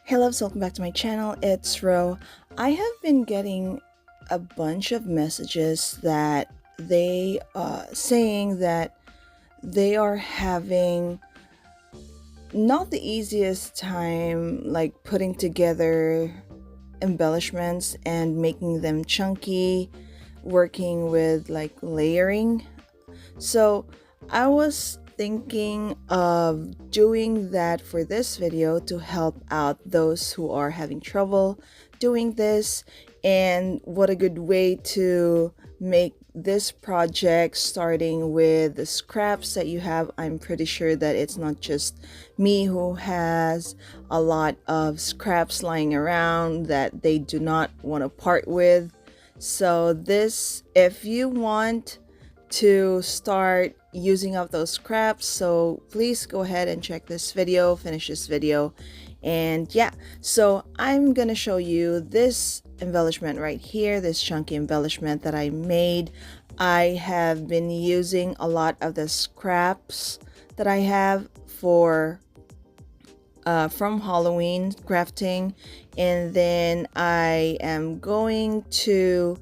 Hey loves, welcome back to my channel. It's Ro. I have been getting a bunch of messages that they saying that they are having not the easiest time like putting together embellishments and making them chunky, working with like layering. So I was thinking of doing that for this video to help out those who are having trouble doing this, and what a good way to make this project, starting with the scraps that you have. I'm pretty sure that it's not just me who has a lot of scraps lying around that they do not want to part with. So this, if you want to start using up those scraps, so please go ahead and check this video, finish this video. And yeah, so I'm gonna show you this embellishment right here, this chunky embellishment that I made. I have been using a lot of the scraps that I have for from Halloween crafting, and then I am going to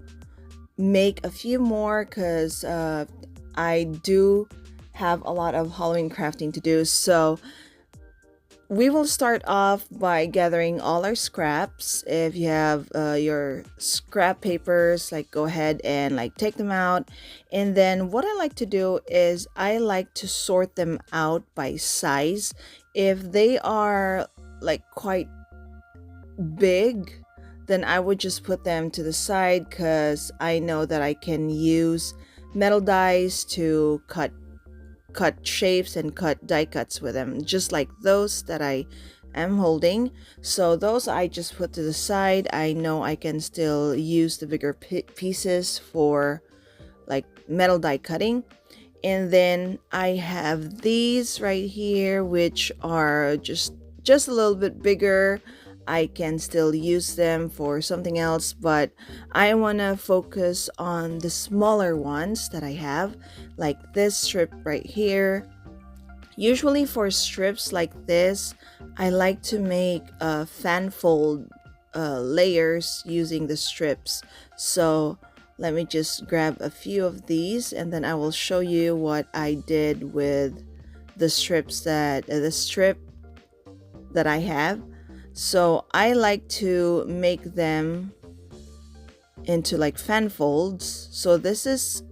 make a few more because I do have a lot of Halloween crafting to do. So we will start off by gathering all our scraps. If you have your scrap papers, like go ahead and like take them out. And then what I like to do is I like to sort them out by size. If they are like quite big, then I would just put them to the side because I know that I can use metal dies to cut shapes and cut die cuts with them, just like those that I am holding. So those I just put to the side. I know I can still use the bigger pieces for like metal die cutting. And then I have these right here, which are just a little bit bigger. I can still use them for something else, but I want to focus on the smaller ones that I have, like this strip right here. Usually for strips like this, I like to make fanfold layers using the strips. So let me just grab a few of these and then I will show you what I did with the strips that the strip that I have. So I like to make them into like fan folds. So this is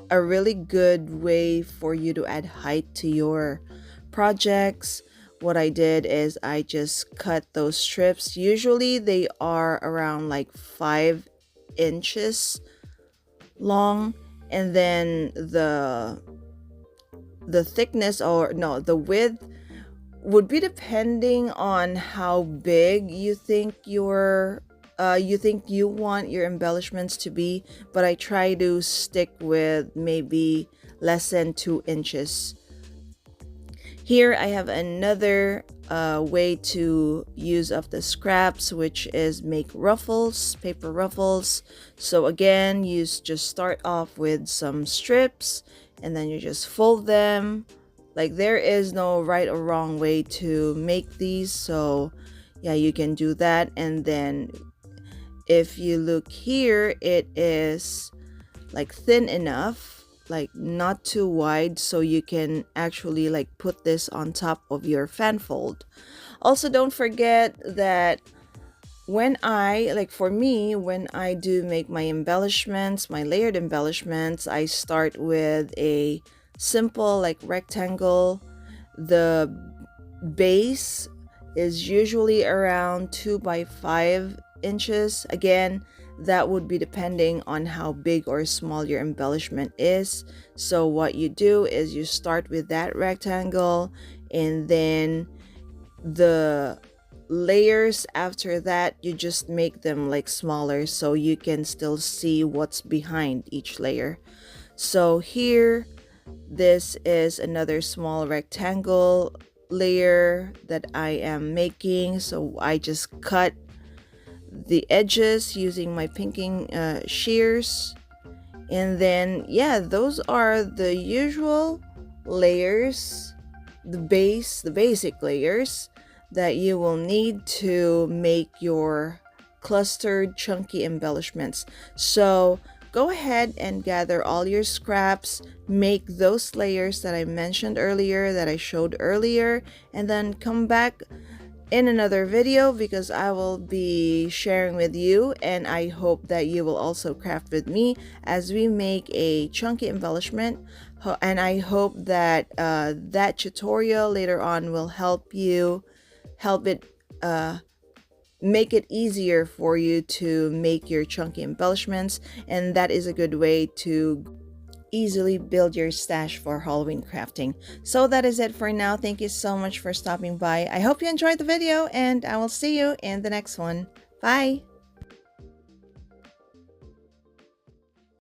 a really good way for you to add height to your projects. What I did is I just cut those strips. Usually they are around like 5 inches long, and then the thickness, or no, the width would be depending on how big you think you want your embellishments to be, but I try to stick with maybe less than 2 inches. Here I have another way to use up the scraps, which is make ruffles, paper ruffles. So again, you just start off with some strips and then you just fold them. Like there is no right or wrong way to make these, so yeah, you can do that. And then if you look here, it is like thin enough, like not too wide, so you can actually like put this on top of your fan fold. Also, don't forget that when I, like for me, when I do make my embellishments, my layered embellishments, I start with a simple like rectangle. The base is usually around 2 by 5 inches. Again, that would be depending on how big or small your embellishment is. So what you do is you start with that rectangle, and then the layers after that, you just make them like smaller so you can still see what's behind each layer. So here, this is another small rectangle layer that I am making. So I just cut the edges using my pinking shears, and then yeah, those are the usual layers, the basic layers. that you will need to make your clustered chunky embellishments. So go ahead and gather all your scraps, make those layers that I mentioned earlier, that I showed earlier, and then come back in another video because I will be sharing with you, and I hope that you will also craft with me as we make a chunky embellishment. And I hope that that tutorial later on will help it make it easier for you to make your chunky embellishments, and that is a good way to easily build your stash for Halloween crafting. So that is it for now. Thank you so much for stopping by. I hope you enjoyed the video, and I will see you in the next one. Bye!